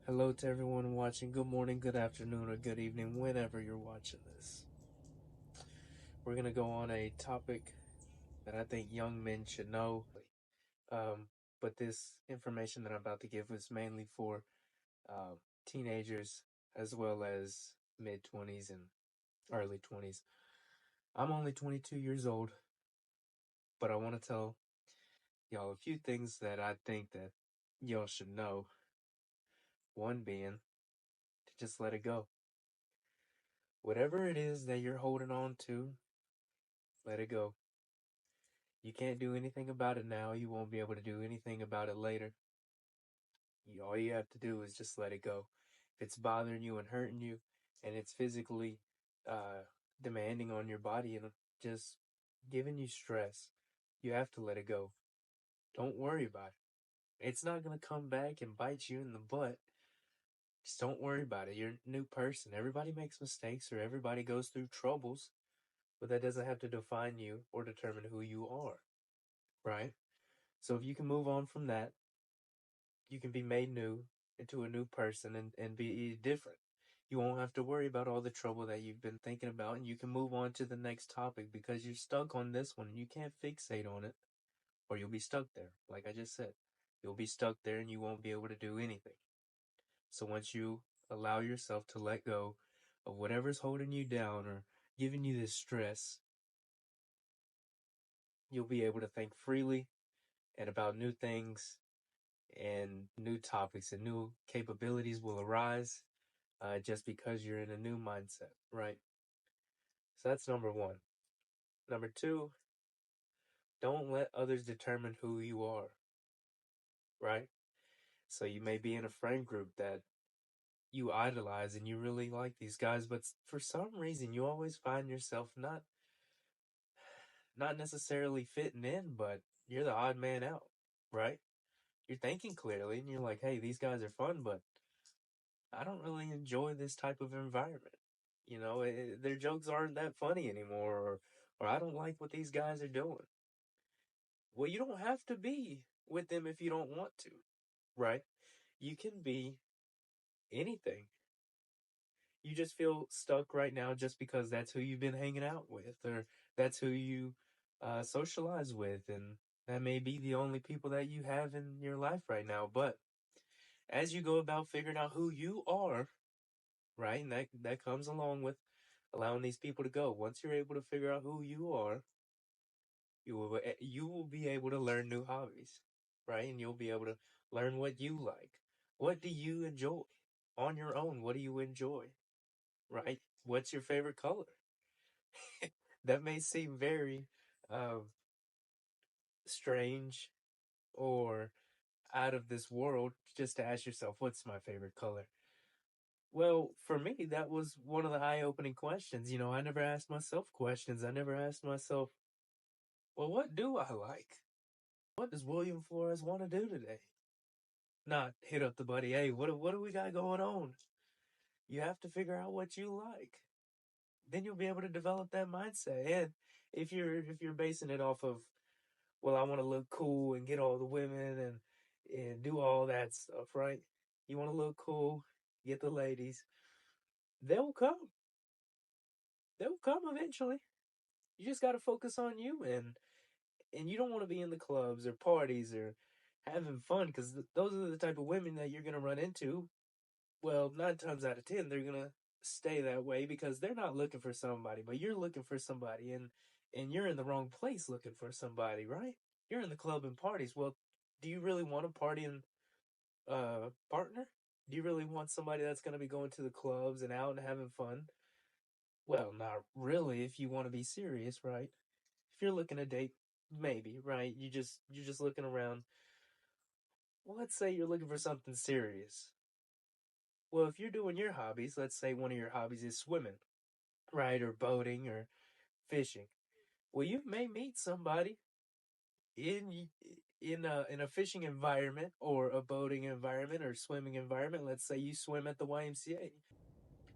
Hello to everyone watching. Good morning, good afternoon, or good evening, whenever you're watching this. We're going to go on a topic that I think young men should know. Um, but this information that I'm about to give is mainly for teenagers as well as mid 20s and early 20s. I'm only 22 years old, but I want to tell y'all a few things that I think that y'all should know. One being to just let it go. Whatever it is that you're holding on to, let it go. You can't do anything about it now. You won't be able to do anything about it later. All you have to do is just let it go. If it's bothering you and hurting you, and it's physically uh, demanding on your body and just giving you stress, you have to let it go. Don't worry about it. It's not going to come back and bite you in the butt. Just don't worry about it. You're a new person. Everybody makes mistakes or everybody goes through troubles, but that doesn't have to define you or determine who you are, right? So if you can move on from that, you can be made new into a new person and be different. You won't have to worry about all the trouble that you've been thinking about, and you can move on to the next topic because you're stuck on this one and you can't fixate on it, or you'll be stuck there. Like I just said, you'll be stuck there and you won't be able to do anything. So once you allow yourself to let go of whatever's holding you down or giving you this stress, you'll be able to think freely and about new things, and new topics and new capabilities will arise just because you're in a new mindset, right? So that's number one. Number two, don't let others determine who you are, right? So you may be in a friend group that you idolize and you really like these guys, but for some reason you always find yourself not necessarily fitting in, but you're the odd man out, right? You're thinking clearly and you're like, hey, these guys are fun, but I don't really enjoy this type of environment. Their jokes aren't that funny anymore, or I don't like what these guys are doing. Well, you don't have to be with them if you don't want to, right? You can be anything. You just feel stuck right now just because that's who you've been hanging out with, or that's who you socialize with, and that may be the only people that you have in your life right now. But as you go about figuring out who you are, right, and that comes along with allowing these people to go. Once you're able to figure out who you are, you will be able to learn new hobbies, right? And you'll be able to learn what you like. What do you enjoy on your own? What do you enjoy, right? What's your favorite color? That may seem very um, strange or out of this world just to ask yourself, what's my favorite color? Well, for me, that was one of the eye-opening questions. I never asked myself questions. I never asked myself, well, what do I like? What does William Flores want to do today? Not hit up the buddy, hey, what do we got going on? You have to figure out what you like. Then you'll be able to develop that mindset. And if you're basing it off of, well, I want to look cool and get all the women and do all that stuff, right? You want to look cool, get the ladies. They'll come. They'll come eventually. You just got to focus on you, and you don't want to be in the clubs or parties or having fun, because those are the type of women that you're going to run into. Well, 9 times out of 10, they're going to stay that way because they're not looking for somebody, but you're looking for somebody, and you're in the wrong place looking for somebody, right? You're in the club and parties. Well, do you really want a partying partner? Do you really want somebody that's going to be going to the clubs and out and having fun? Well, not really if you want to be serious, right? If you're looking to date, maybe, right? You're just looking around. Well, let's say you're looking for something serious. Well, if you're doing your hobbies, let's say one of your hobbies is swimming, right? Or boating or fishing. Well, you may meet somebody in in a fishing environment or a boating environment or swimming environment. Let's say you swim at the YMCA.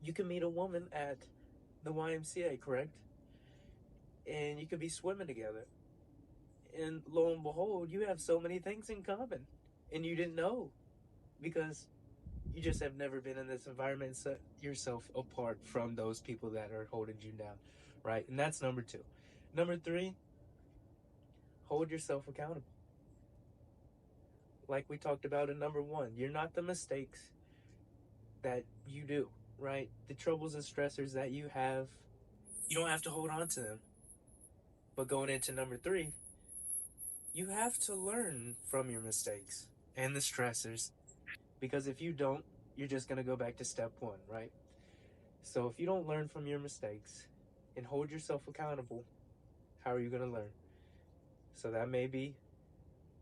You can meet a woman at the YMCA, correct? And you could be swimming together. And lo and behold, you have so many things in common. And you didn't know because You just have never been in this environment, set yourself apart from those people that are holding you down, right? And that's number two. Number three, hold yourself accountable. Like we talked about in number one, you're not the mistakes that you do, right? The troubles and stressors that you have, you don't have to hold on to them. But going into number three, you have to learn from your mistakes and the stressors, because if you don't, you're just going to go back to step one, right? So if you don't learn from your mistakes and hold yourself accountable, how are you going to learn? So that may be,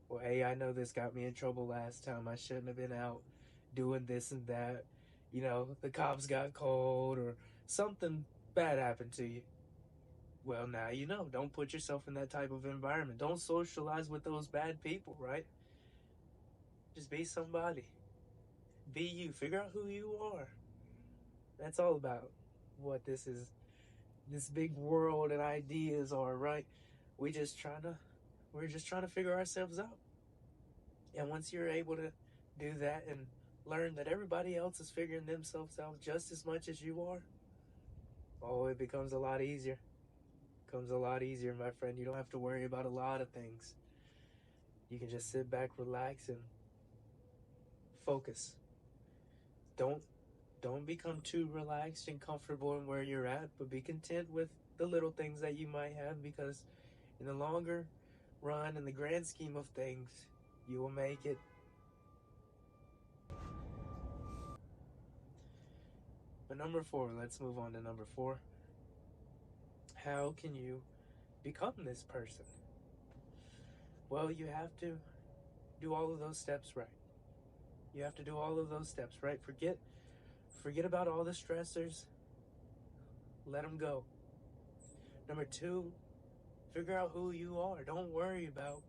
well, hey, I know this got me in trouble last time. I shouldn't have been out doing this and that. You know, the cops got called or something bad happened to you. Well, now you know. Don't put yourself in that type of environment. Don't socialize with those bad people, right? Just be somebody. Be you. Figure out who you are. That's all about what this is. This big world and ideas are, right? We just trying to we're just trying to figure ourselves out. And once you're able to do that and learn that everybody else is figuring themselves out just as much as you are, oh, it becomes a lot easier. It becomes a lot easier, my friend. You don't have to worry about a lot of things. You can just sit back, relax, and focus. Don't don't become too relaxed and comfortable in where you're at, but be content with the little things that you might have, because in the longer run, in the grand scheme of things, you will make it. But number four, let's move on to number four. How can you become this person? Well, you have to do all of those steps right. You have to do all of those steps right. Forget about all the stressors. Let them go. Number two, figure out who you are. Don't worry about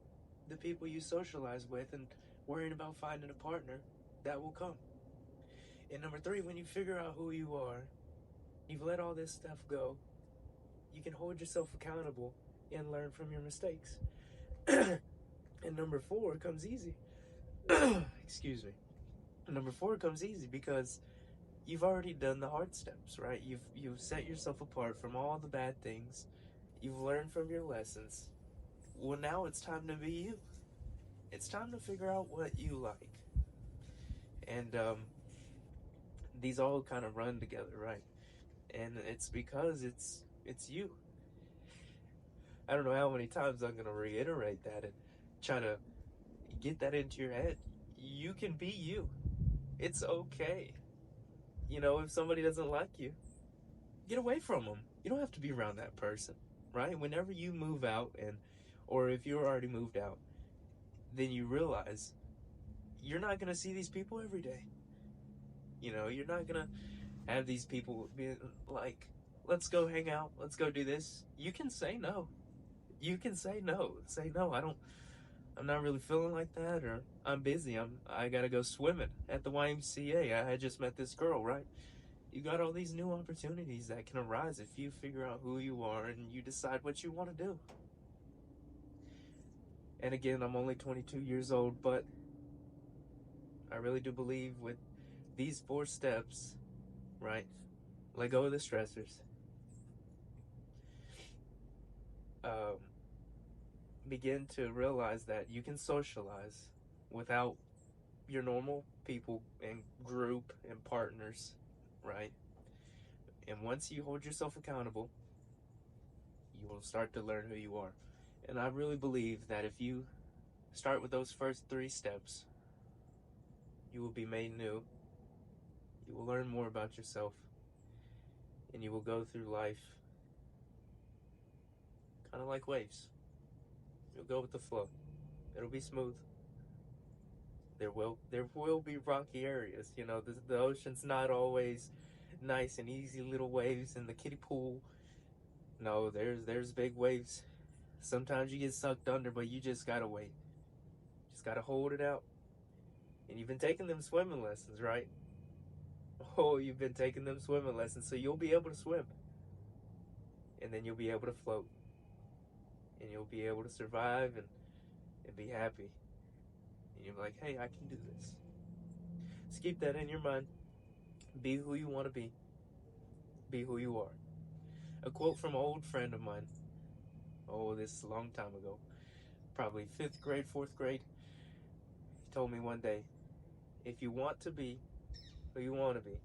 the people you socialize with and worrying about finding a partner. That will come. And number three, when you figure out who you are, you've let all this stuff go, you can hold yourself accountable and learn from your mistakes. And number four comes easy. Excuse me. Number four comes easy because you've already done the hard steps, right? You've set yourself apart from all the bad things. You've learned from your lessons. Well, now it's time to be you. It's time to figure out what you like. And these all kind of run together, right? And it's because it's you. I don't know how many times I'm gonna reiterate that and try to get that into your head. You can be you. It's okay. You know, if somebody doesn't like you, get away from them. You don't have to be around that person, right? Whenever you move out, and or if you're already moved out, then you realize you're not gonna see these people every day. You know, you're not gonna have these people be like, let's go hang out, let's go do this. You can say no. You can say no. Say no, I'm not really feeling like that, or I'm busy. I gotta go swimming at the YMCA. I just met this girl, right? You got all these new opportunities that can arise if you figure out who you are and you decide what you want to do. And again, I'm only 22 years old, but I really do believe with these four steps, right? Let go of the stressors. Um, Begin to realize that you can socialize without your normal people and group and partners, right? And once you hold yourself accountable, you will start to learn who you are. And I really believe that if you start with those first three steps, you will be made new. You will learn more about yourself, and you will go through life kind of like waves. You'll go with the flow. It'll be smooth. There will be rocky areas. You know, the ocean's not always nice and easy little waves in the kiddie pool. No, there's big waves. Sometimes you get sucked under, but you just gotta wait. Just gotta hold it out. And you've been taking them swimming lessons, right? Oh, you've been taking them swimming lessons, so you'll be able to swim. And then you'll be able to float. And you'll be able to survive and be happy. And you're like, hey, I can do this. Just keep that in your mind. Be who you want to be. Be who you are. A quote from an old friend of mine. Oh, this is a long time ago. Probably fifth grade, fourth grade. He told me one day, if you want to be who you want to be,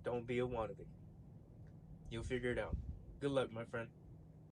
don't be a wannabe. You'll figure it out. Good luck, my friend.